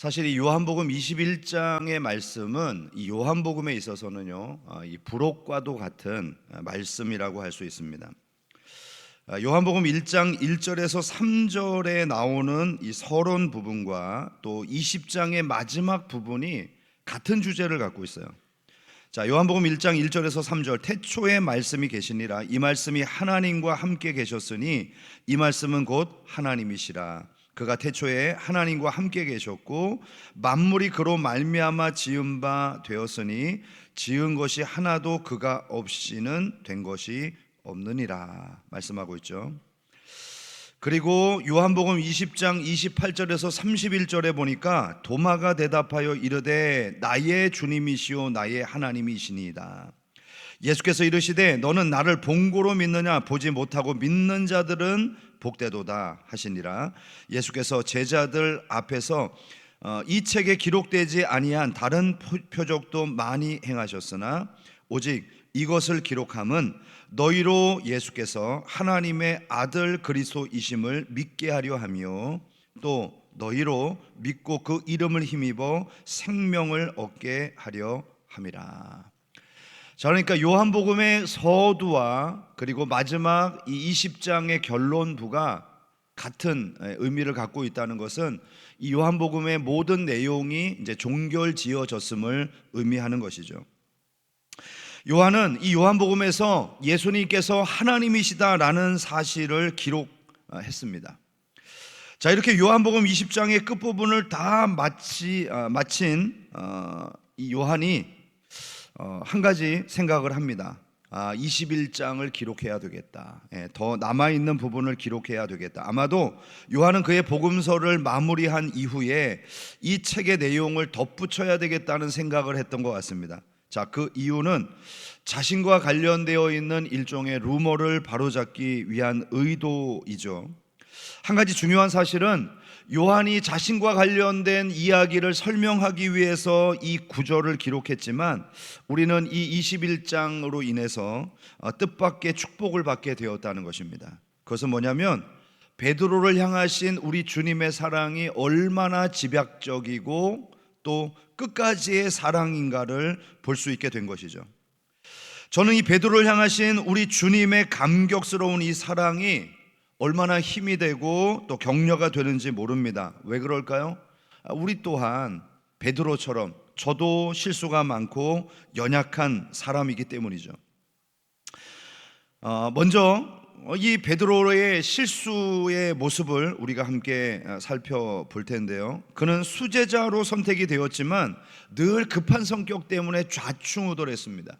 사실 이 요한복음 21장의 말씀은 이 요한복음에 있어서는요, 이 부록과도 같은 말씀이라고 할 수 있습니다. 요한복음 1장 1절에서 3절에 나오는 이 서론 부분과 또 20장의 마지막 부분이 같은 주제를 갖고 있어요. 자, 요한복음 1장 1절에서 3절, 태초에 말씀이 계시니라. 이 말씀이 하나님과 함께 계셨으니 이 말씀은 곧 하나님이시라. 그가 태초에 하나님과 함께 계셨고 만물이 그로 말미암아 지은 바 되었으니 지은 것이 하나도 그가 없이는 된 것이 없느니라 말씀하고 있죠. 그리고 요한복음 20장 28절에서 31절에 보니까 도마가 대답하여 이르되 나의 주님이시오 나의 하나님이시니이다. 예수께서 이르시되 너는 나를 본고로 믿느냐 보지 못하고 믿는 자들은 복되도다 하시니라. 예수께서 제자들 앞에서 이 책에 기록되지 아니한 다른 표적도 많이 행하셨으나 오직 이것을 기록함은 너희로 예수께서 하나님의 아들 그리스도이심을 믿게 하려 하며 또 너희로 믿고 그 이름을 힘입어 생명을 얻게 하려 함이라. 자, 그러니까 요한복음의 서두와 그리고 마지막 이 20장의 결론부가 같은 의미를 갖고 있다는 것은 이 요한복음의 모든 내용이 이제 종결지어졌음을 의미하는 것이죠. 요한은 이 요한복음에서 예수님께서 하나님이시다라는 사실을 기록했습니다. 자, 이렇게 요한복음 20장의 끝부분을 다 마친 이 요한이 한 가지 생각을 합니다. 21장을 기록해야 되겠다. 더 남아있는 부분을 기록해야 되겠다. 아마도 요한은 그의 복음서를 마무리한 이후에 이 책의 내용을 덧붙여야 되겠다는 생각을 했던 것 같습니다. 자, 그 이유는 자신과 관련되어 있는 일종의 루머를 바로잡기 위한 의도이죠. 한 가지 중요한 사실은 요한이 자신과 관련된 이야기를 설명하기 위해서 이 구절을 기록했지만 우리는 이 21장으로 인해서 뜻밖의 축복을 받게 되었다는 것입니다. 그것은 뭐냐면 베드로를 향하신 우리 주님의 사랑이 얼마나 집약적이고 또 끝까지의 사랑인가를 볼 수 있게 된 것이죠. 저는 이 베드로를 향하신 우리 주님의 감격스러운 이 사랑이 얼마나 힘이 되고 또 격려가 되는지 모릅니다. 왜 그럴까요? 우리 또한 베드로처럼 저도 실수가 많고 연약한 사람이기 때문이죠. 먼저 이 베드로의 실수의 모습을 우리가 함께 살펴볼 텐데요. 그는 수제자로 선택이 되었지만 늘 급한 성격 때문에 좌충우돌했습니다.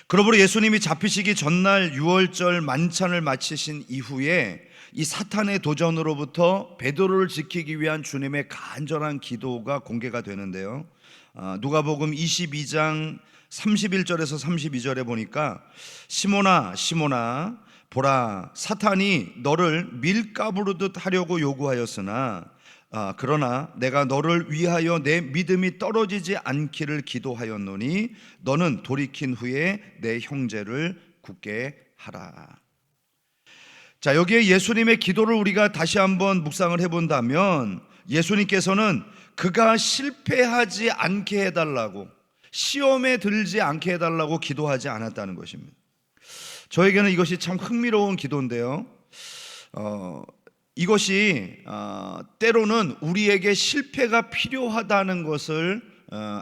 그러므로 예수님이 잡히시기 전날 유월절 만찬을 마치신 이후에 이 사탄의 도전으로부터 베드로를 지키기 위한 주님의 간절한 기도가 공개가 되는데요. 누가복음 22장 31절에서 32절에 보니까 시몬아 시몬아 보라 사탄이 너를 밀가부르듯 하려고 요구하였으나 그러나 내가 너를 위하여 내 믿음이 떨어지지 않기를 기도하였노니 너는 돌이킨 후에 내 형제를 굳게 하라. 자, 여기에 예수님의 기도를 우리가 다시 한번 묵상을 해본다면 예수님께서는 그가 실패하지 않게 해달라고, 시험에 들지 않게 해달라고 기도하지 않았다는 것입니다. 저에게는 이것이 참 흥미로운 기도인데요. 이것이 때로는 우리에게 실패가 필요하다는 것을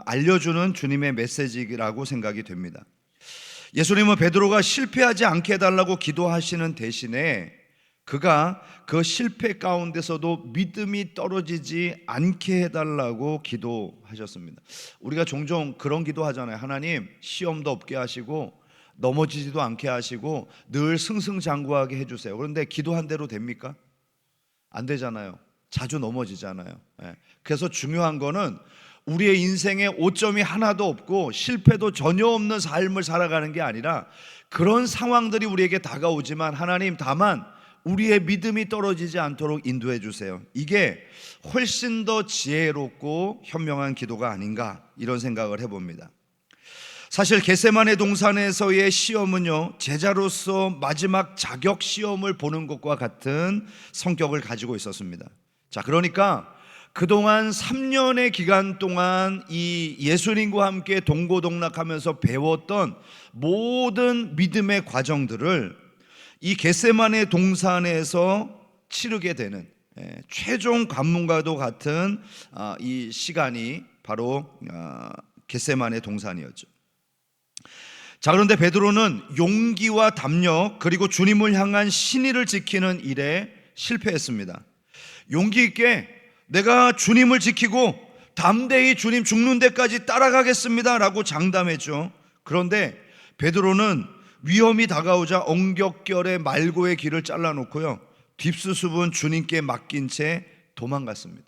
알려주는 주님의 메시지라고 생각이 됩니다. 예수님은 베드로가 실패하지 않게 해달라고 기도하시는 대신에 그가 그 실패 가운데서도 믿음이 떨어지지 않게 해달라고 기도하셨습니다. 우리가 종종 그런 기도하잖아요. 하나님, 시험도 없게 하시고 넘어지지도 않게 하시고 늘 승승장구하게 해주세요. 그런데 기도한 대로 됩니까? 안 되잖아요. 자주 넘어지잖아요. 그래서 중요한 거는 우리의 인생에 오점이 하나도 없고 실패도 전혀 없는 삶을 살아가는 게 아니라 그런 상황들이 우리에게 다가오지만 하나님 다만 우리의 믿음이 떨어지지 않도록 인도해 주세요. 이게 훨씬 더 지혜롭고 현명한 기도가 아닌가 이런 생각을 해봅니다. 사실 겟세마네 동산에서의 시험은요, 제자로서 마지막 자격 시험을 보는 것과 같은 성격을 가지고 있었습니다. 자, 그러니까 그동안 3년의 기간 동안 이 예수님과 함께 동고동락하면서 배웠던 모든 믿음의 과정들을 이 겟세마네 동산에서 치르게 되는 최종 관문과도 같은 이 시간이 바로 겟세마네 동산이었죠. 자, 그런데 베드로는 용기와 담력 그리고 주님을 향한 신의를 지키는 일에 실패했습니다. 용기 있게 내가 주님을 지키고 담대히 주님 죽는 데까지 따라가겠습니다 라고 장담했죠. 그런데 베드로는 위험이 다가오자 엉겹결에 말고의 길을 잘라놓고요, 뒷수습은 주님께 맡긴 채 도망갔습니다.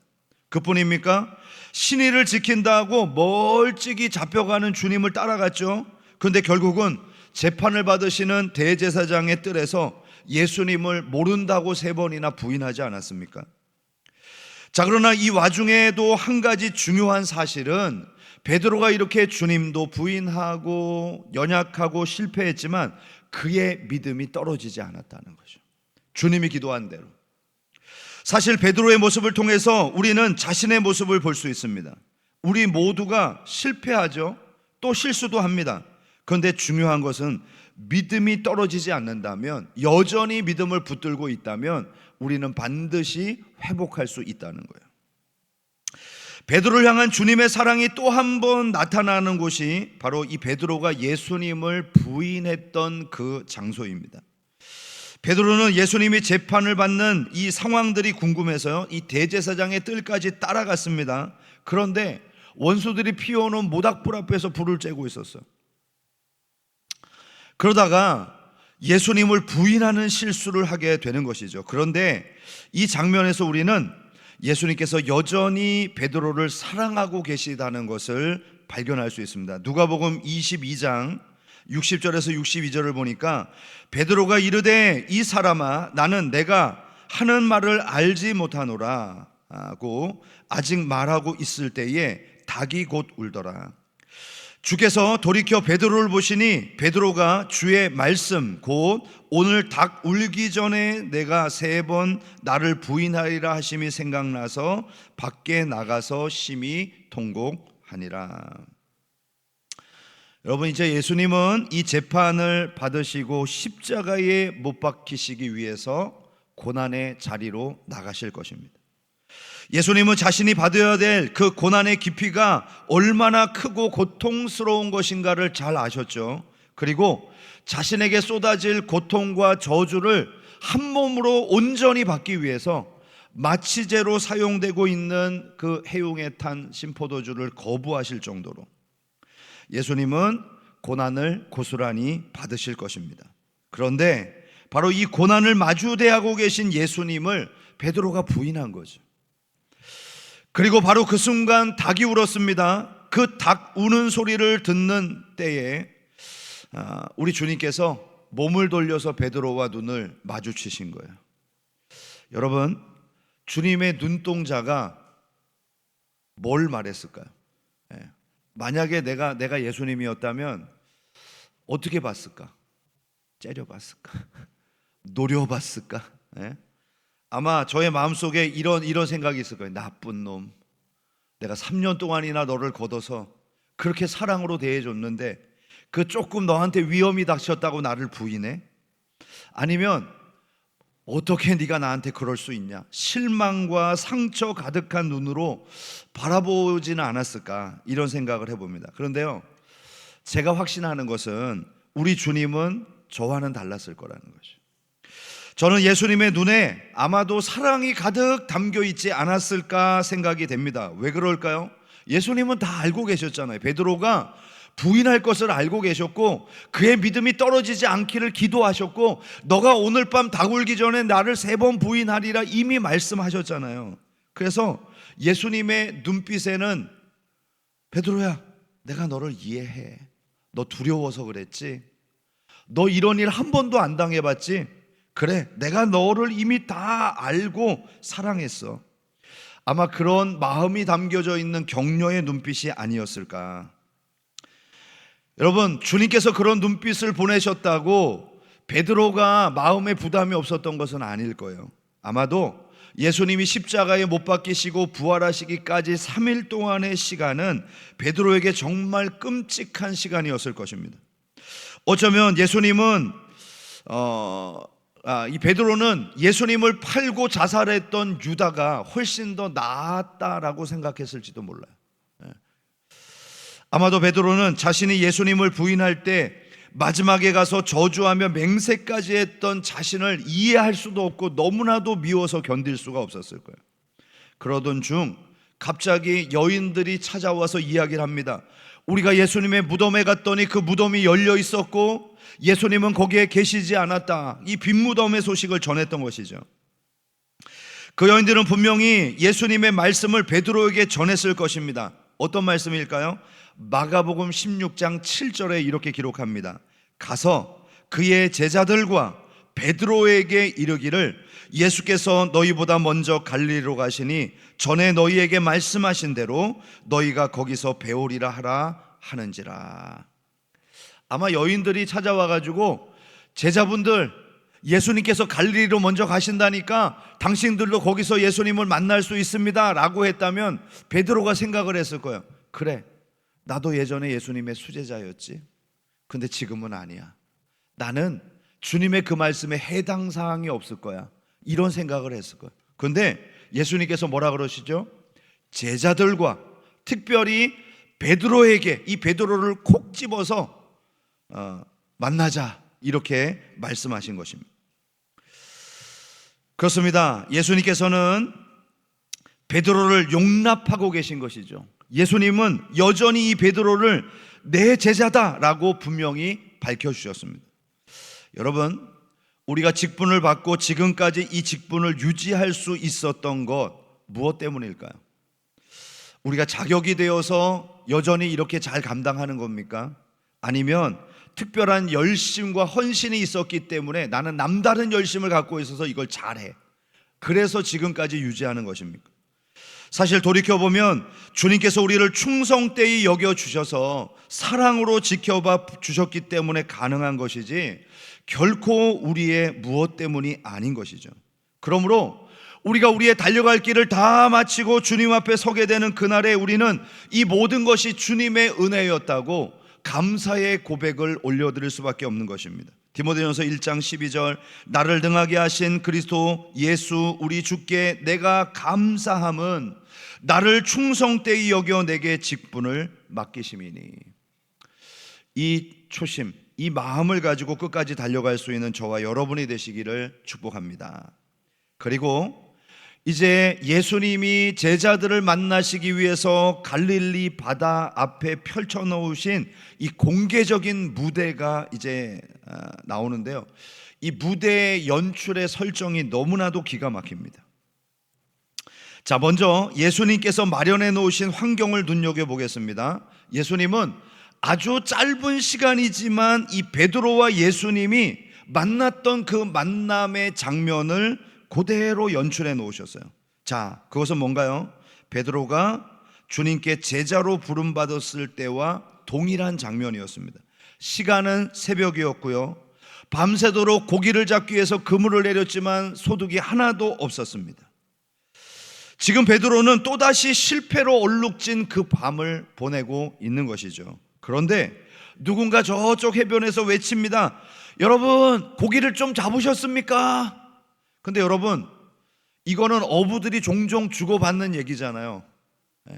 그뿐입니까? 신의를 지킨다고 멀찍이 잡혀가는 주님을 따라갔죠. 그런데 결국은 재판을 받으시는 대제사장의 뜰에서 예수님을 모른다고 3번이나 부인하지 않았습니까? 자, 그러나 이 와중에도 한 가지 중요한 사실은 베드로가 이렇게 주님도 부인하고 연약하고 실패했지만 그의 믿음이 떨어지지 않았다는 거죠. 주님이 기도한 대로. 사실 베드로의 모습을 통해서 우리는 자신의 모습을 볼 수 있습니다. 우리 모두가 실패하죠. 또 실수도 합니다. 그런데 중요한 것은 믿음이 떨어지지 않는다면, 여전히 믿음을 붙들고 있다면 우리는 반드시 회복할 수 있다는 거예요. 베드로를 향한 주님의 사랑이 또 한 번 나타나는 곳이 바로 이 베드로가 예수님을 부인했던 그 장소입니다. 베드로는 예수님이 재판을 받는 이 상황들이 궁금해서요, 이 대제사장의 뜰까지 따라갔습니다. 그런데 원수들이 피워놓은 모닥불 앞에서 불을 쬐고 있었어요. 그러다가 예수님을 부인하는 실수를 하게 되는 것이죠. 그런데 이 장면에서 우리는 예수님께서 여전히 베드로를 사랑하고 계시다는 것을 발견할 수 있습니다. 누가복음 22장 60절에서 62절을 보니까 베드로가 이르되 이 사람아 나는 내가 하는 말을 알지 못하노라 하고 아직 말하고 있을 때에 닭이 곧 울더라. 주께서 돌이켜 베드로를 보시니 베드로가 주의 말씀 곧 오늘 닭 울기 전에 내가 3번 나를 부인하리라 하심이 생각나서 밖에 나가서 심히 통곡하니라. 여러분, 이제 예수님은 이 재판을 받으시고 십자가에 못 박히시기 위해서 고난의 자리로 나가실 것입니다. 예수님은 자신이 받아야 될 그 고난의 깊이가 얼마나 크고 고통스러운 것인가를 잘 아셨죠. 그리고 자신에게 쏟아질 고통과 저주를 한 몸으로 온전히 받기 위해서 마취제로 사용되고 있는 그 해용에 탄 신포도주를 거부하실 정도로 예수님은 고난을 고스란히 받으실 것입니다. 그런데 바로 이 고난을 마주대하고 계신 예수님을 베드로가 부인한 거죠. 그리고 바로 그 순간 닭이 울었습니다. 그 닭 우는 소리를 듣는 때에 우리 주님께서 몸을 돌려서 베드로와 눈을 마주치신 거예요. 여러분, 주님의 눈동자가 뭘 말했을까요? 만약에 내가 예수님이었다면 어떻게 봤을까? 째려봤을까? 노려봤을까? 아마 저의 마음속에 이런 생각이 있을 거예요. 나쁜 놈, 내가 3년 동안이나 너를 걷어서 그렇게 사랑으로 대해줬는데 그 조금 너한테 위험이 닥쳤다고 나를 부인해? 아니면 어떻게 네가 나한테 그럴 수 있냐? 실망과 상처 가득한 눈으로 바라보지는 않았을까? 이런 생각을 해봅니다. 그런데요, 제가 확신하는 것은 우리 주님은 저와는 달랐을 거라는 거죠. 저는 예수님의 눈에 아마도 사랑이 가득 담겨 있지 않았을까 생각이 됩니다. 왜 그럴까요? 예수님은 다 알고 계셨잖아요. 베드로가 부인할 것을 알고 계셨고 그의 믿음이 떨어지지 않기를 기도하셨고 너가 오늘 밤 닭 울기 전에 나를 3번 부인하리라 이미 말씀하셨잖아요. 그래서 예수님의 눈빛에는 베드로야, 내가 너를 이해해. 너 두려워서 그랬지. 너 이런 일 한 번도 안 당해봤지. 그래, 내가 너를 이미 다 알고 사랑했어. 아마 그런 마음이 담겨져 있는 격려의 눈빛이 아니었을까. 여러분, 주님께서 그런 눈빛을 보내셨다고 베드로가 마음에 부담이 없었던 것은 아닐 거예요. 아마도 예수님이 십자가에 못 박히시고 부활하시기까지 3일 동안의 시간은 베드로에게 정말 끔찍한 시간이었을 것입니다. 어쩌면 예수님은 이 베드로는 예수님을 팔고 자살했던 유다가 훨씬 더 나았다라고 생각했을지도 몰라요. 아마도 베드로는 자신이 예수님을 부인할 때 마지막에 가서 저주하며 맹세까지 했던 자신을 이해할 수도 없고 너무나도 미워서 견딜 수가 없었을 거예요. 그러던 중 갑자기 여인들이 찾아와서 이야기를 합니다. 우리가 예수님의 무덤에 갔더니 그 무덤이 열려 있었고 예수님은 거기에 계시지 않았다. 이 빈 무덤의 소식을 전했던 것이죠. 그 여인들은 분명히 예수님의 말씀을 베드로에게 전했을 것입니다. 어떤 말씀일까요? 마가복음 16장 7절에 이렇게 기록합니다. 가서 그의 제자들과 베드로에게 이르기를 예수께서 너희보다 먼저 갈릴리로 가시니 전에 너희에게 말씀하신 대로 너희가 거기서 배우리라 하라 하는지라. 아마 여인들이 찾아와 가지고 제자분들, 예수님께서 갈릴리로 먼저 가신다니까 당신들도 거기서 예수님을 만날 수 있습니다 라고 했다면 베드로가 생각을 했을 거예요. 그래, 나도 예전에 예수님의 수제자였지. 근데 지금은 아니야. 나는 주님의 그 말씀에 해당 사항이 없을 거야. 이런 생각을 했을 거예요. 근데 예수님께서 뭐라 그러시죠? 제자들과 특별히 베드로에게, 이 베드로를 콕 집어서 만나자 이렇게 말씀하신 것입니다. 그렇습니다. 예수님께서는 베드로를 용납하고 계신 것이죠. 예수님은 여전히 이 베드로를 내 제자다라고 분명히 밝혀주셨습니다. 여러분, 우리가 직분을 받고 지금까지 이 직분을 유지할 수 있었던 것 무엇 때문일까요? 우리가 자격이 되어서 여전히 이렇게 잘 감당하는 겁니까? 아니면 특별한 열심과 헌신이 있었기 때문에 나는 남다른 열심을 갖고 있어서 이걸 잘해, 그래서 지금까지 유지하는 것입니까? 사실 돌이켜보면 주님께서 우리를 충성되이 여겨주셔서 사랑으로 지켜봐 주셨기 때문에 가능한 것이지 결코 우리의 무엇 때문이 아닌 것이죠. 그러므로 우리가 우리의 달려갈 길을 다 마치고 주님 앞에 서게 되는 그날에 우리는 이 모든 것이 주님의 은혜였다고 감사의 고백을 올려드릴 수밖에 없는 것입니다. 디모데전서 1장 12절, 나를 능하게 하신 그리스도 예수 우리 주께 내가 감사함은 나를 충성되이 여겨 내게 직분을 맡기심이니. 이 초심, 이 마음을 가지고 끝까지 달려갈 수 있는 저와 여러분이 되시기를 축복합니다. 그리고 이제 예수님이 제자들을 만나시기 위해서 갈릴리 바다 앞에 펼쳐놓으신 이 공개적인 무대가 이제 나오는데요, 이 무대의 연출의 설정이 너무나도 기가 막힙니다. 자, 먼저 예수님께서 마련해 놓으신 환경을 눈여겨보겠습니다. 예수님은 아주 짧은 시간이지만 이 베드로와 예수님이 만났던 그 만남의 장면을 그대로 연출해 놓으셨어요. 자, 그것은 뭔가요? 베드로가 주님께 제자로 부름받았을 때와 동일한 장면이었습니다. 시간은 새벽이었고요, 밤새도록 고기를 잡기 위해서 그물을 내렸지만 소득이 하나도 없었습니다. 지금 베드로는 또다시 실패로 얼룩진 그 밤을 보내고 있는 것이죠. 그런데 누군가 저쪽 해변에서 외칩니다. 여러분, 고기를 좀 잡으셨습니까? 근데 여러분, 이거는 어부들이 종종 주고받는 얘기잖아요.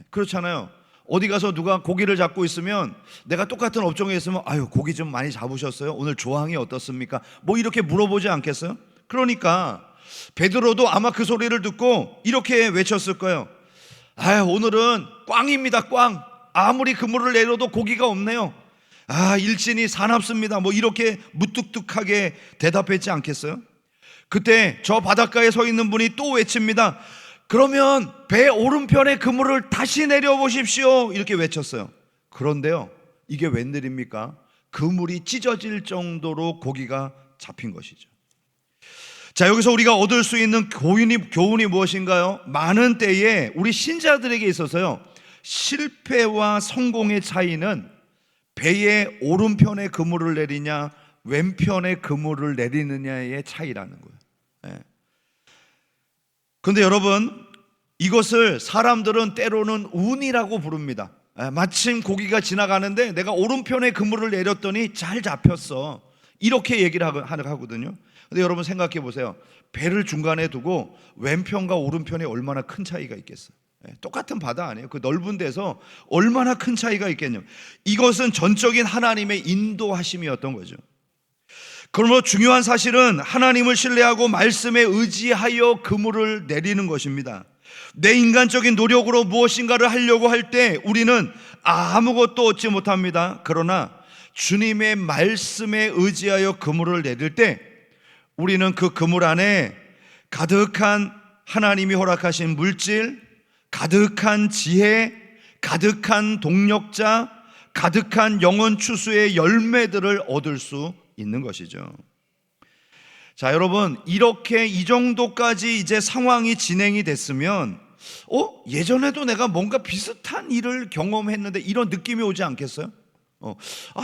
그렇잖아요. 어디 가서 누가 고기를 잡고 있으면 내가 똑같은 업종에 있으면 아유, 고기 좀 많이 잡으셨어요? 오늘 조항이 어떻습니까? 뭐 이렇게 물어보지 않겠어요? 그러니까 베드로도 아마 그 소리를 듣고 이렇게 외쳤을 거예요. 아유, 오늘은 꽝입니다, 꽝. 아무리 그물을 내려도 고기가 없네요. 아, 일진이 사납습니다. 뭐 이렇게 무뚝뚝하게 대답했지 않겠어요? 그때 저 바닷가에 서 있는 분이 또 외칩니다. 그러면 배 오른편에 그물을 다시 내려보십시오. 이렇게 외쳤어요. 그런데요, 이게 웬일입니까? 그물이 찢어질 정도로 고기가 잡힌 것이죠. 자, 여기서 우리가 얻을 수 있는 교훈이 무엇인가요? 많은 때에 우리 신자들에게 있어서요, 실패와 성공의 차이는 배의 오른편에 그물을 내리냐 왼편에 그물을 내리느냐의 차이라는 거예요. 그런데 여러분, 이것을 사람들은 때로는 운이라고 부릅니다. 마침 고기가 지나가는데 내가 오른편에 그물을 내렸더니 잘 잡혔어, 이렇게 얘기를 하거든요. 근데 여러분 생각해 보세요. 배를 중간에 두고 왼편과 오른편에 얼마나 큰 차이가 있겠어요. 똑같은 바다 아니에요? 그 넓은 데서 얼마나 큰 차이가 있겠냐면, 이것은 전적인 하나님의 인도하심이었던 거죠. 그러므로 중요한 사실은 하나님을 신뢰하고 말씀에 의지하여 그물을 내리는 것입니다. 내 인간적인 노력으로 무엇인가를 하려고 할 때 우리는 아무것도 얻지 못합니다. 그러나 주님의 말씀에 의지하여 그물을 내릴 때 우리는 그 그물 안에 가득한 하나님이 허락하신 물질, 가득한 지혜, 가득한 동력자, 가득한 영혼 추수의 열매들을 얻을 수 있는 것이죠. 자, 여러분, 이렇게 이 정도까지 이제 상황이 진행이 됐으면 예전에도 내가 뭔가 비슷한 일을 경험했는데 이런 느낌이 오지 않겠어요?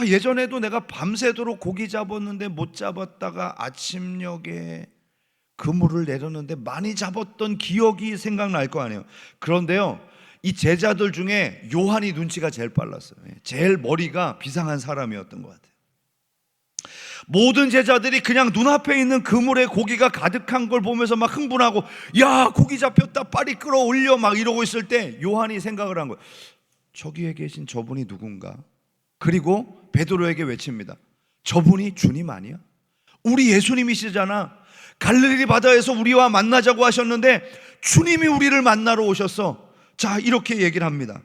예전에도 내가 밤새도록 고기 잡았는데 못 잡았다가 아침녘에 그물을 내렸는데 많이 잡았던 기억이 생각날 거 아니에요. 그런데요, 이 제자들 중에 요한이 눈치가 제일 빨랐어요. 제일 머리가 비상한 사람이었던 것 같아요. 모든 제자들이 그냥 눈앞에 있는 그물에 고기가 가득한 걸 보면서 막 흥분하고, 야, 고기 잡혔다, 빨리 끌어올려, 막 이러고 있을 때 요한이 생각을 한 거예요. 저기에 계신 저분이 누군가? 그리고 베드로에게 외칩니다. 저분이 주님 아니야? 우리 예수님이시잖아. 갈릴리 바다에서 우리와 만나자고 하셨는데 주님이 우리를 만나러 오셨어. 자, 이렇게 얘기를 합니다.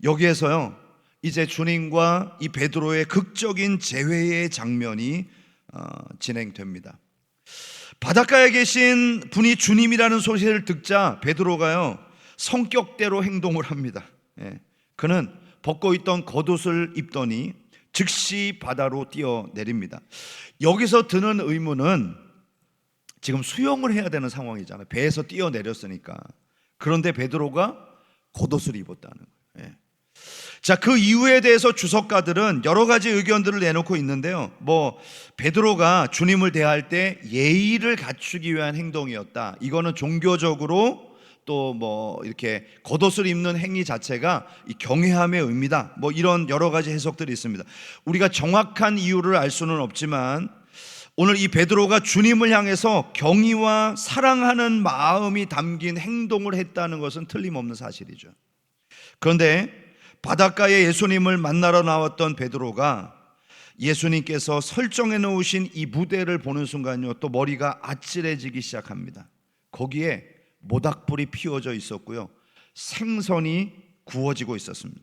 여기에서요, 이제 주님과 이 베드로의 극적인 재회의 장면이 진행됩니다. 바닷가에 계신 분이 주님이라는 소식을 듣자 베드로가요, 성격대로 행동을 합니다. 그는 벗고 있던 겉옷을 입더니 즉시 바다로 뛰어내립니다. 여기서 드는 의문은, 지금 수영을 해야 되는 상황이잖아요. 배에서 뛰어내렸으니까. 그런데 베드로가 겉옷을 입었다는 거예요. 자, 그 이유에 대해서 주석가들은 여러 가지 의견들을 내놓고 있는데요. 베드로가 주님을 대할 때 예의를 갖추기 위한 행동이었다. 이거는 종교적으로, 또 이렇게 겉옷을 입는 행위 자체가 이 경외함의 의미다. 이런 여러 가지 해석들이 있습니다. 우리가 정확한 이유를 알 수는 없지만 오늘 이 베드로가 주님을 향해서 경의와 사랑하는 마음이 담긴 행동을 했다는 것은 틀림없는 사실이죠. 그런데 바닷가에 예수님을 만나러 나왔던 베드로가 예수님께서 설정해 놓으신 이 무대를 보는 순간요, 또 머리가 아찔해지기 시작합니다. 거기에 모닥불이 피워져 있었고요, 생선이 구워지고 있었습니다.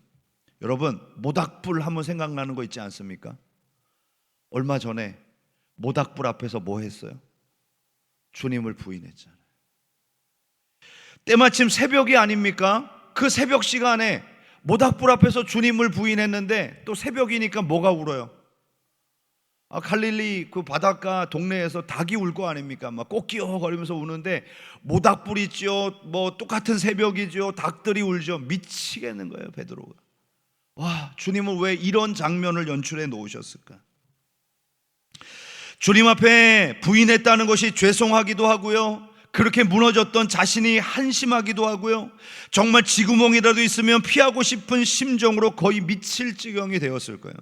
여러분, 모닥불 하면 생각나는 거 있지 않습니까? 얼마 전에 모닥불 앞에서 뭐 했어요? 주님을 부인했잖아요. 때마침 새벽이 아닙니까? 그 새벽 시간에 모닥불 앞에서 주님을 부인했는데 또 새벽이니까 뭐가 울어요? 갈릴리 그 바닷가 동네에서 닭이 울 거 아닙니까? 막 꼬끼어거리면서 우는데 모닥불 있죠, 똑같은 새벽이죠, 닭들이 울죠. 미치겠는 거예요, 베드로가. 와, 주님은 왜 이런 장면을 연출해 놓으셨을까? 주님 앞에 부인했다는 것이 죄송하기도 하고요, 그렇게 무너졌던 자신이 한심하기도 하고요, 정말 쥐구멍이라도 있으면 피하고 싶은 심정으로 거의 미칠 지경이 되었을 거예요.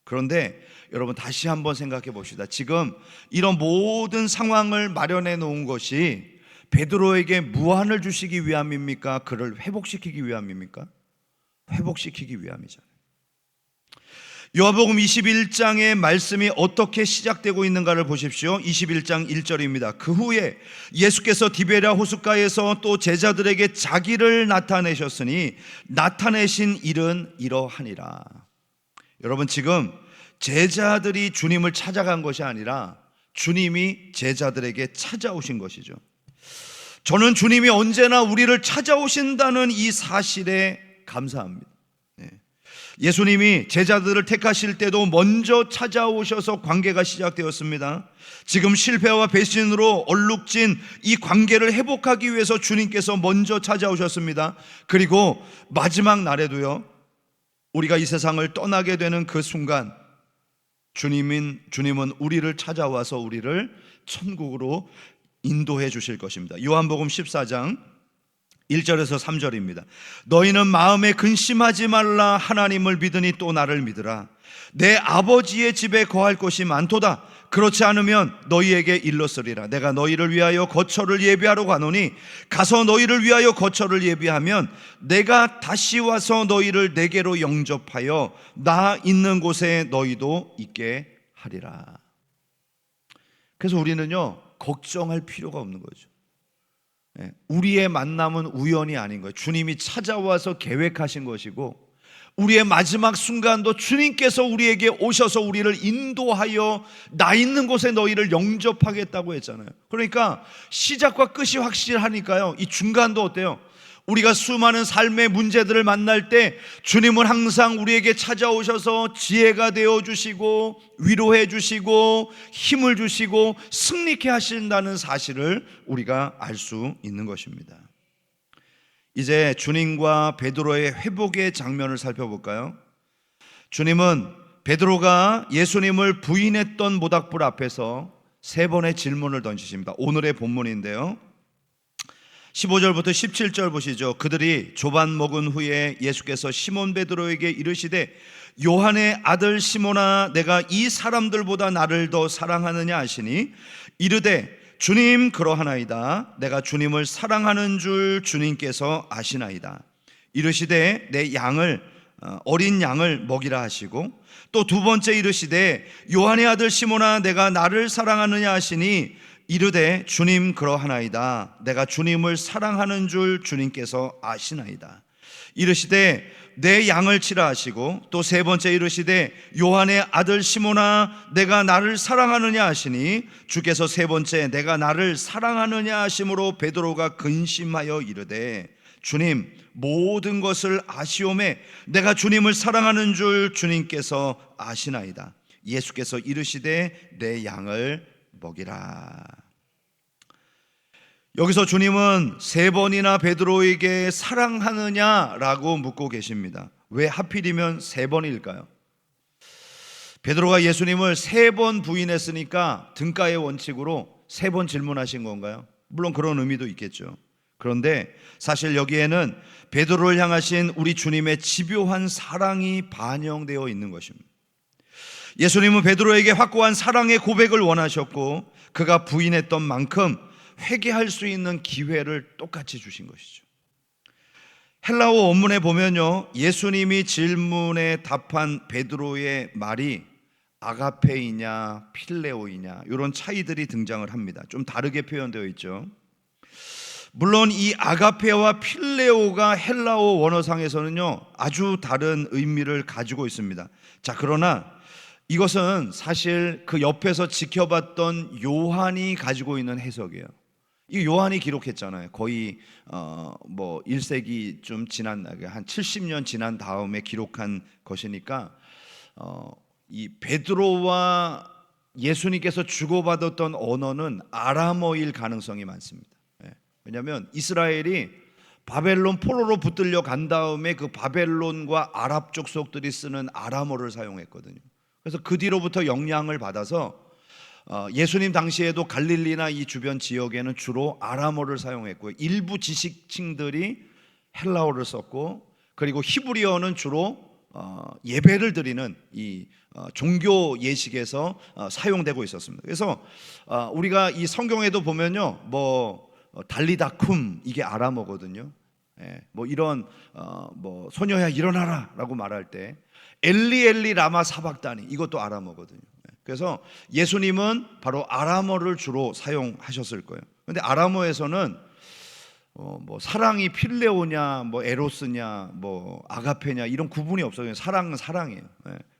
그런데 여러분, 다시 한번 생각해 봅시다. 지금 이런 모든 상황을 마련해 놓은 것이 베드로에게 무한을 주시기 위함입니까? 그를 회복시키기 위함입니까? 회복시키기 위함이잖아요. 요한복음 21장의 말씀이 어떻게 시작되고 있는가를 보십시오. 21장 1절입니다. 그 후에 예수께서 디베랴 호숫가에서 또 제자들에게 자기를 나타내셨으니 나타내신 일은 이러하니라. 여러분, 지금 제자들이 주님을 찾아간 것이 아니라 주님이 제자들에게 찾아오신 것이죠. 저는 주님이 언제나 우리를 찾아오신다는 이 사실에 감사합니다. 예수님이 제자들을 택하실 때도 먼저 찾아오셔서 관계가 시작되었습니다. 지금 실패와 배신으로 얼룩진 이 관계를 회복하기 위해서 주님께서 먼저 찾아오셨습니다. 그리고 마지막 날에도요, 우리가 이 세상을 떠나게 되는 그 순간 주님은 우리를 찾아와서 우리를 천국으로 인도해 주실 것입니다. 요한복음 14장 1절에서 3절입니다. 너희는 마음에 근심하지 말라. 하나님을 믿으니 또 나를 믿으라. 내 아버지의 집에 거할 곳이 많도다. 그렇지 않으면 너희에게 일렀으리라. 내가 너희를 위하여 거처를 예비하러 가노니 가서 너희를 위하여 거처를 예비하면 내가 다시 와서 너희를 내게로 영접하여 나 있는 곳에 너희도 있게 하리라. 그래서 우리는요, 걱정할 필요가 없는 거죠. 우리의 만남은 우연이 아닌 거예요. 주님이 찾아와서 계획하신 것이고, 우리의 마지막 순간도 주님께서 우리에게 오셔서 우리를 인도하여 나 있는 곳에 너희를 영접하겠다고 했잖아요. 그러니까 시작과 끝이 확실하니까요, 이 중간도 어때요? 우리가 수많은 삶의 문제들을 만날 때 주님은 항상 우리에게 찾아오셔서 지혜가 되어주시고 위로해 주시고 힘을 주시고 승리케 하신다는 사실을 우리가 알 수 있는 것입니다. 이제 주님과 베드로의 회복의 장면을 살펴볼까요? 주님은 베드로가 예수님을 부인했던 모닥불 앞에서 3번의 질문을 던지십니다. 오늘의 본문인데요, 15절부터 17절 보시죠. 그들이 조반 먹은 후에 예수께서 시몬 베드로에게 이르시되 요한의 아들 시몬아, 내가 이 사람들보다 나를 더 사랑하느냐 하시니 이르되 주님, 그러하나이다. 내가 주님을 사랑하는 줄 주님께서 아시나이다. 이르시되 내 양을 어린 양을 먹이라 하시고, 또 두 번째 이르시되 요한의 아들 시몬아, 내가 나를 사랑하느냐 하시니 이르되 주님, 그러하나이다. 내가 주님을 사랑하는 줄 주님께서 아시나이다. 이르시되 내 양을 치라 하시고, 또 세 번째 이르시되 요한의 아들 시몬아, 내가 나를 사랑하느냐 하시니 주께서 세 번째 내가 나를 사랑하느냐 하심으로 베드로가 근심하여 이르되 주님, 모든 것을 아시오매 내가 주님을 사랑하는 줄 주님께서 아시나이다. 예수께서 이르시되 내 양을 먹이라. 여기서 주님은 3번이나 베드로에게 사랑하느냐라고 묻고 계십니다. 왜 하필이면 3번일까요? 베드로가 예수님을 3번 부인했으니까 등가의 원칙으로 3번 질문하신 건가요? 물론 그런 의미도 있겠죠. 그런데 사실 여기에는 베드로를 향하신 우리 주님의 집요한 사랑이 반영되어 있는 것입니다. 예수님은 베드로에게 확고한 사랑의 고백을 원하셨고, 그가 부인했던 만큼 회개할 수 있는 기회를 똑같이 주신 것이죠. 헬라어 원문에 보면요, 예수님이 질문에 답한 베드로의 말이 아가페이냐 필레오이냐 이런 차이들이 등장을 합니다. 좀 다르게 표현되어 있죠. 물론 이 아가페와 필레오가 헬라어 원어상에서는요 아주 다른 의미를 가지고 있습니다. 자, 그러나 이것은 사실 그 옆에서 지켜봤던 요한이 가지고 있는 해석이에요. 이 요한이 기록했잖아요. 거의 1세기 좀 지난, 한 70년 지난 다음에 기록한 것이니까 이 베드로와 예수님께서 주고받았던 언어는 아람어일 가능성이 많습니다. 왜냐하면 이스라엘이 바벨론 포로로 붙들려 간 다음에 그 바벨론과 아랍 족속들이 쓰는 아람어를 사용했거든요. 그래서 그 뒤로부터 영향을 받아서 예수님 당시에도 갈릴리나 이 주변 지역에는 주로 아람어를 사용했고요, 일부 지식층들이 헬라어를 썼고, 그리고 히브리어는 주로 예배를 드리는 이 종교 예식에서 사용되고 있었습니다. 그래서 우리가 이 성경에도 보면요, 달리다쿰 이게 아람어거든요. 이런 소녀야 일어나라라고 말할 때 엘리 엘리 라마 사박다니 이것도 아람어거든요. 그래서 예수님은 바로 아람어를 주로 사용하셨을 거예요. 그런데 아람어에서는 사랑이 필레오냐, 에로스냐, 아가페냐 이런 구분이 없어요. 사랑은 사랑이에요.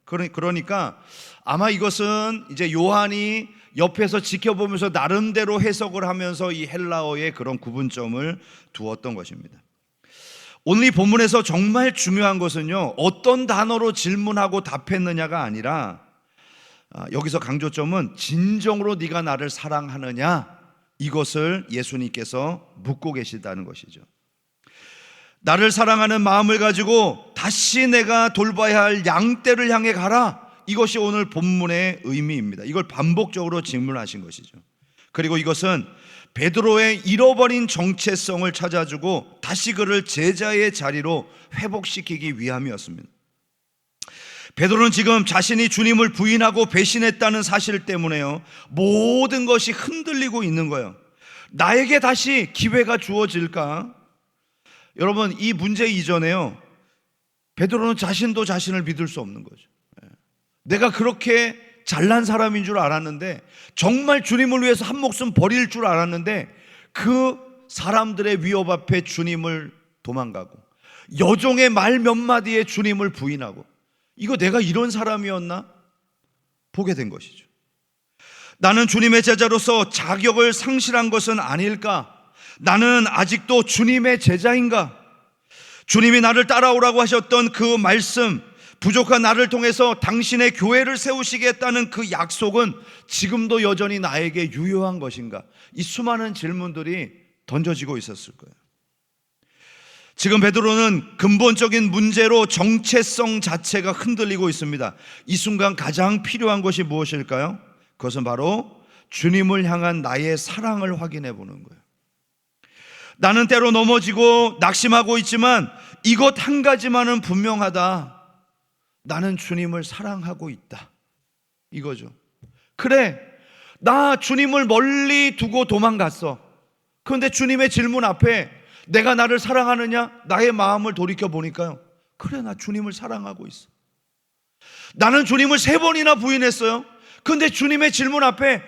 그러니까 아마 이것은 이제 요한이 옆에서 지켜보면서 나름대로 해석을 하면서 이 헬라어의 그런 구분점을 두었던 것입니다. 오늘 이 본문에서 정말 중요한 것은요, 어떤 단어로 질문하고 답했느냐가 아니라 여기서 강조점은 진정으로 네가 나를 사랑하느냐, 이것을 예수님께서 묻고 계시다는 것이죠. 나를 사랑하는 마음을 가지고 다시 내가 돌봐야 할 양떼를 향해 가라, 이것이 오늘 본문의 의미입니다. 이걸 반복적으로 질문하신 것이죠. 그리고 이것은 베드로의 잃어버린 정체성을 찾아주고 다시 그를 제자의 자리로 회복시키기 위함이었습니다. 베드로는 지금 자신이 주님을 부인하고 배신했다는 사실 때문에요, 모든 것이 흔들리고 있는 거예요. 나에게 다시 기회가 주어질까? 여러분, 이 문제 이전에요, 베드로는 자신도 자신을 믿을 수 없는 거죠. 내가 그렇게 잘난 사람인 줄 알았는데, 정말 주님을 위해서 한 목숨 버릴 줄 알았는데, 그 사람들의 위협 앞에 주님을 도망가고 여종의 말 몇 마디에 주님을 부인하고, 이거 내가 이런 사람이었나? 보게 된 것이죠. 나는 주님의 제자로서 자격을 상실한 것은 아닐까? 나는 아직도 주님의 제자인가? 주님이 나를 따라오라고 하셨던 그 말씀, 부족한 나를 통해서 당신의 교회를 세우시겠다는 그 약속은 지금도 여전히 나에게 유효한 것인가? 이 수많은 질문들이 던져지고 있었을 거예요. 지금 베드로는 근본적인 문제로 정체성 자체가 흔들리고 있습니다. 이 순간 가장 필요한 것이 무엇일까요? 그것은 바로 주님을 향한 나의 사랑을 확인해 보는 거예요. 나는 때로 넘어지고 낙심하고 있지만 이것 한 가지만은 분명하다. 나는 주님을 사랑하고 있다. 이거죠. 그래, 나 주님을 멀리 두고 도망갔어. 그런데 주님의 질문 앞에 내가 나를 사랑하느냐? 나의 마음을 돌이켜 보니까요, 그래, 나 주님을 사랑하고 있어. 나는 주님을 3번이나 부인했어요. 그런데 주님의 질문 앞에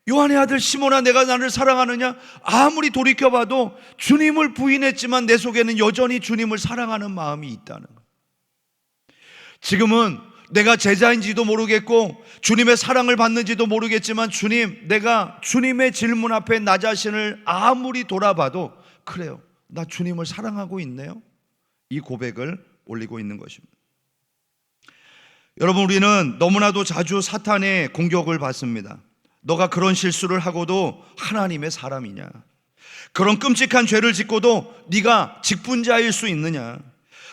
요한의 아들 시몬아, 내가 나를 사랑하느냐? 아무리 돌이켜봐도 주님을 부인했지만 내 속에는 여전히 주님을 사랑하는 마음이 있다는 거예요. 지금은 내가 제자인지도 모르겠고 주님의 사랑을 받는지도 모르겠지만, 주님, 내가 주님의 질문 앞에 나 자신을 아무리 돌아봐도 그래요, 나 주님을 사랑하고 있네요. 이 고백을 올리고 있는 것입니다. 여러분, 우리는 너무나도 자주 사탄의 공격을 받습니다. 너가 그런 실수를 하고도 하나님의 사람이냐? 그런 끔찍한 죄를 짓고도 네가 직분자일 수 있느냐?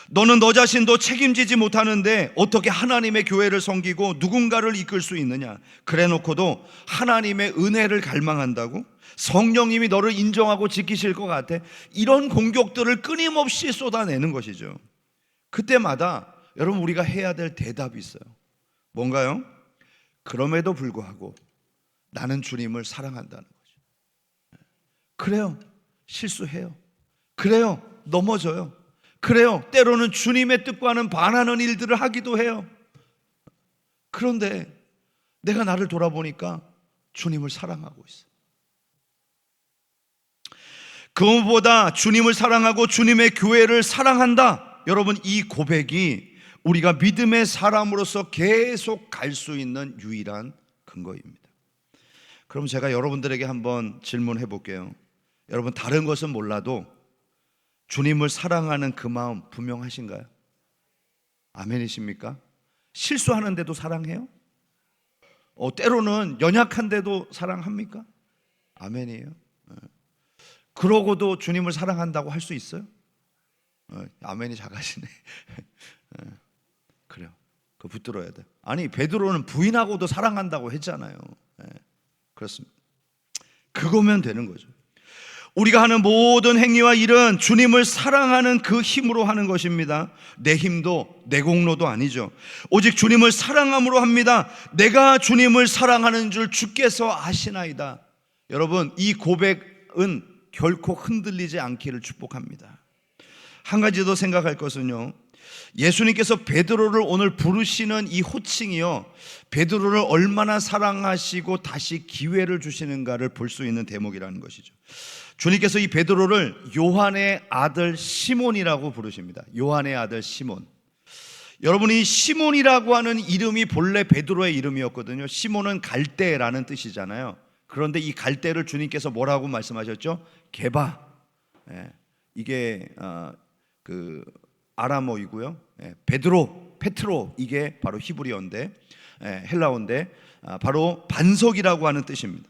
너는 너 자신도 책임지지 못하는데 어떻게 하나님의 교회를 섬기고 누군가를 이끌 수 있느냐? 그래 놓고도 하나님의 은혜를 갈망한다고? 성령님이 너를 인정하고 지키실 것 같아? 이런 공격들을 끊임없이 쏟아내는 것이죠. 그때마다 여러분, 우리가 해야 될 대답이 있어요. 뭔가요? 그럼에도 불구하고 나는 주님을 사랑한다는 거죠. 그래요, 실수해요. 그래요, 넘어져요. 그래요, 때로는 주님의 뜻과는 반하는 일들을 하기도 해요. 그런데 내가 나를 돌아보니까 주님을 사랑하고 있어. 그것보다 주님을 사랑하고 주님의 교회를 사랑한다. 여러분, 이 고백이 우리가 믿음의 사람으로서 계속 갈 수 있는 유일한 근거입니다. 그럼 제가 여러분들에게 한번 질문해 볼게요. 여러분, 다른 것은 몰라도 주님을 사랑하는 그 마음 분명하신가요? 아멘이십니까? 실수하는데도 사랑해요? 때로는 연약한데도 사랑합니까? 아멘이에요. 그러고도 주님을 사랑한다고 할 수 있어요? 아멘이 작아지네. 그래요, 그거 붙들어야 돼. 아니, 베드로는 부인하고도 사랑한다고 했잖아요. 그렇습니다. 그거면 되는 거죠. 우리가 하는 모든 행위와 일은 주님을 사랑하는 그 힘으로 하는 것입니다. 내 힘도 내 공로도 아니죠. 오직 주님을 사랑함으로 합니다. 내가 주님을 사랑하는 줄 주께서 아시나이다. 여러분, 이 고백은 결코 흔들리지 않기를 축복합니다. 한 가지 더 생각할 것은요, 예수님께서 베드로를 오늘 부르시는 이 호칭이요, 베드로를 얼마나 사랑하시고 다시 기회를 주시는가를 볼 수 있는 대목이라는 것이죠. 주님께서 이 베드로를 요한의 아들 시몬이라고 부르십니다. 요한의 아들 시몬. 여러분이 시몬이라고 하는 이름이 본래 베드로의 이름이었거든요. 시몬은 갈대라는 뜻이잖아요. 그런데 이 갈대를 주님께서 뭐라고 말씀하셨죠? 게바. 이게 그 아람어이고요. 베드로, 페트로, 이게 바로 히브리어인데, 헬라어인데 바로 반석이라고 하는 뜻입니다.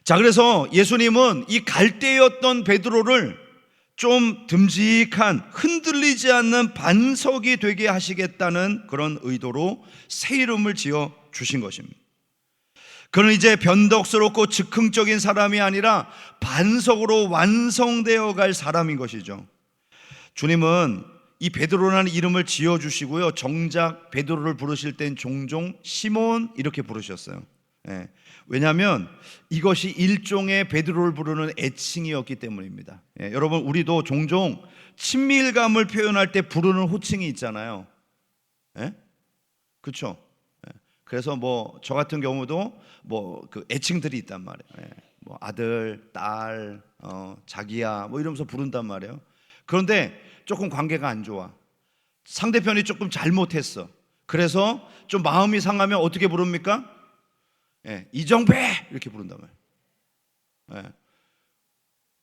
자, 그래서 예수님은 이 갈대였던 베드로를 좀 듬직한, 흔들리지 않는 반석이 되게 하시겠다는 그런 의도로 새 이름을 지어 주신 것입니다. 그는 이제 변덕스럽고 즉흥적인 사람이 아니라 반석으로 완성되어 갈 사람인 것이죠. 주님은 이 베드로라는 이름을 지어주시고요, 정작 베드로를 부르실 땐 종종 시몬 이렇게 부르셨어요. 왜냐하면 이것이 일종의 베드로를 부르는 애칭이었기 때문입니다. 여러분, 우리도 종종 친밀감을 표현할 때 부르는 호칭이 있잖아요. 그렇죠? 그래서 뭐 저 같은 경우도 뭐 그 애칭들이 있단 말이에요. 뭐 아들, 딸, 자기야 뭐 이러면서 부른단 말이에요. 그런데 조금 관계가 안 좋아, 상대편이 조금 잘못했어, 그래서 좀 마음이 상하면 어떻게 부릅니까? 이정배 이렇게 부른단 말이에요.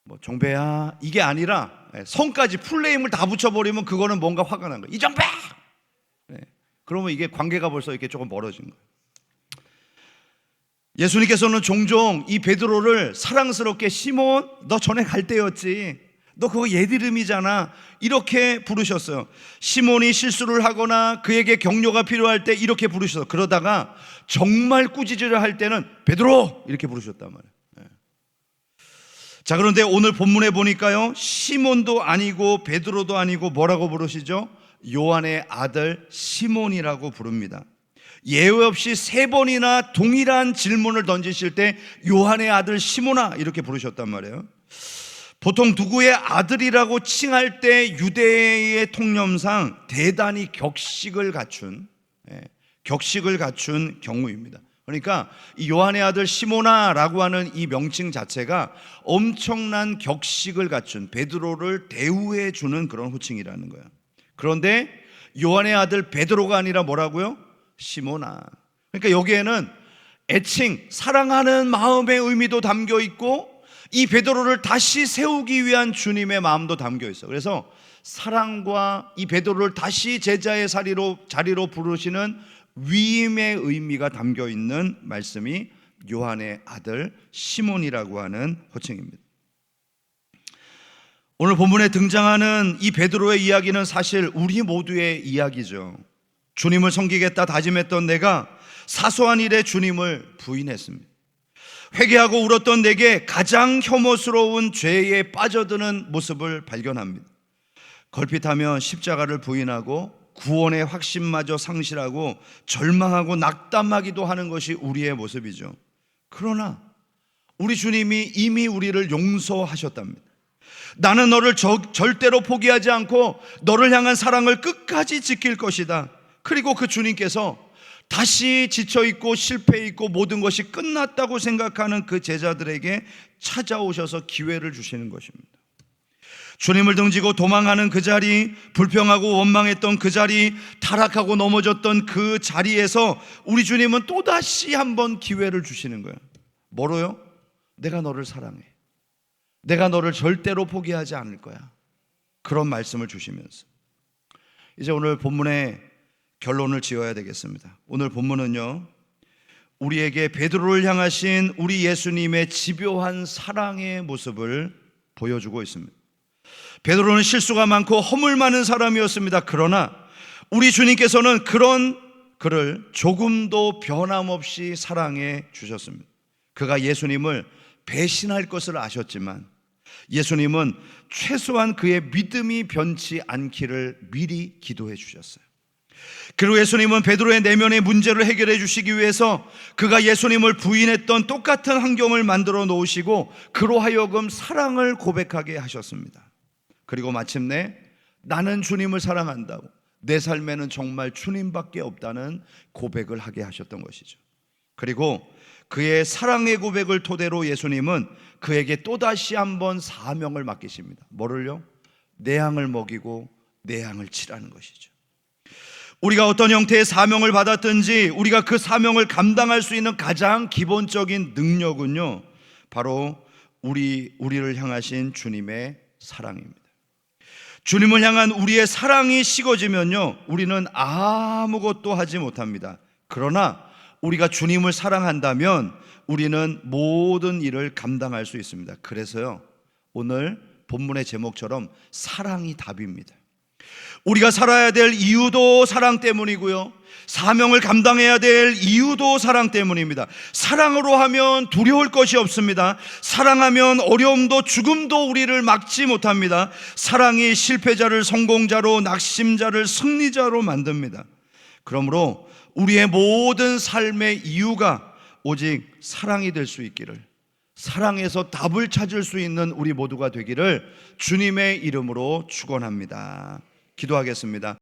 뭐 정배야 이게 아니라 성까지 풀네임을 다 붙여버리면 그거는 뭔가 화가 난 거예요. 이정배. 그러면 이게 관계가 벌써 이렇게 조금 멀어진 거예요. 예수님께서는 종종 이 베드로를 사랑스럽게 시몬, 너 전에 갈 때였지, 너 그거 옛 이름이잖아, 이렇게 부르셨어요. 시몬이 실수를 하거나 그에게 격려가 필요할 때 이렇게 부르셨어요. 그러다가 정말 꾸짖으려 할 때는 베드로 이렇게 부르셨단 말이에요. 자, 그런데 오늘 본문에 보니까요, 시몬도 아니고 베드로도 아니고 뭐라고 부르시죠? 요한의 아들 시몬이라고 부릅니다. 예외 없이 3번이나 동일한 질문을 던지실 때 요한의 아들 시몬아 이렇게 부르셨단 말이에요. 보통 누구의 아들이라고 칭할 때 유대의 통념상 대단히 격식을 갖춘 경우입니다. 그러니까 이 요한의 아들 시몬아라고 하는 이 명칭 자체가 엄청난 격식을 갖춘 베드로를 대우해 주는 그런 호칭이라는 거예요. 그런데 요한의 아들 베드로가 아니라 뭐라고요? 시몬아. 그러니까 여기에는 애칭, 사랑하는 마음의 의미도 담겨 있고 이 베드로를 다시 세우기 위한 주님의 마음도 담겨 있어요. 그래서 사랑과 이 베드로를 다시 제자의 자리로 부르시는 위임의 의미가 담겨 있는 말씀이 요한의 아들 시몬이라고 하는 호칭입니다. 오늘 본문에 등장하는 이 베드로의 이야기는 사실 우리 모두의 이야기죠. 주님을 섬기겠다 다짐했던 내가 사소한 일에 주님을 부인했습니다. 회개하고 울었던 내게 가장 혐오스러운 죄에 빠져드는 모습을 발견합니다. 걸핏하면 십자가를 부인하고 구원의 확신마저 상실하고 절망하고 낙담하기도 하는 것이 우리의 모습이죠. 그러나 우리 주님이 이미 우리를 용서하셨답니다. 나는 너를 절대로 포기하지 않고 너를 향한 사랑을 끝까지 지킬 것이다. 그리고 그 주님께서 다시 지쳐있고 실패있고 모든 것이 끝났다고 생각하는 그 제자들에게 찾아오셔서 기회를 주시는 것입니다. 주님을 등지고 도망하는 그 자리, 불평하고 원망했던 그 자리, 타락하고 넘어졌던 그 자리에서 우리 주님은 또다시 한번 기회를 주시는 거예요. 뭐로요? 내가 너를 사랑해, 내가 너를 절대로 포기하지 않을 거야, 그런 말씀을 주시면서 이제 오늘 본문의 결론을 지어야 되겠습니다. 오늘 본문은요, 우리에게 베드로를 향하신 우리 예수님의 집요한 사랑의 모습을 보여주고 있습니다. 베드로는 실수가 많고 허물 많은 사람이었습니다. 그러나 우리 주님께서는 그런 그를 조금도 변함없이 사랑해 주셨습니다. 그가 예수님을 배신할 것을 아셨지만 예수님은 최소한 그의 믿음이 변치 않기를 미리 기도해 주셨어요. 그리고 예수님은 베드로의 내면의 문제를 해결해 주시기 위해서 그가 예수님을 부인했던 똑같은 환경을 만들어 놓으시고 그로 하여금 사랑을 고백하게 하셨습니다. 그리고 마침내 나는 주님을 사랑한다고, 내 삶에는 정말 주님밖에 없다는 고백을 하게 하셨던 것이죠. 그리고 그의 사랑의 고백을 토대로 예수님은 그에게 또다시 한번 사명을 맡기십니다. 뭐를요? 내 양을 먹이고 내 양을 치라는 것이죠. 우리가 어떤 형태의 사명을 받았든지 우리가 그 사명을 감당할 수 있는 가장 기본적인 능력은요, 바로 우리를 향하신 주님의 사랑입니다. 주님을 향한 우리의 사랑이 식어지면요, 우리는 아무것도 하지 못합니다. 그러나 우리가 주님을 사랑한다면 우리는 모든 일을 감당할 수 있습니다. 그래서요, 오늘 본문의 제목처럼 사랑이 답입니다. 우리가 살아야 될 이유도 사랑 때문이고요, 사명을 감당해야 될 이유도 사랑 때문입니다. 사랑으로 하면 두려울 것이 없습니다. 사랑하면 어려움도 죽음도 우리를 막지 못합니다. 사랑이 실패자를 성공자로, 낙심자를 승리자로 만듭니다. 그러므로 우리의 모든 삶의 이유가 오직 사랑이 될 수 있기를, 사랑에서 답을 찾을 수 있는 우리 모두가 되기를 주님의 이름으로 축원합니다. 기도하겠습니다.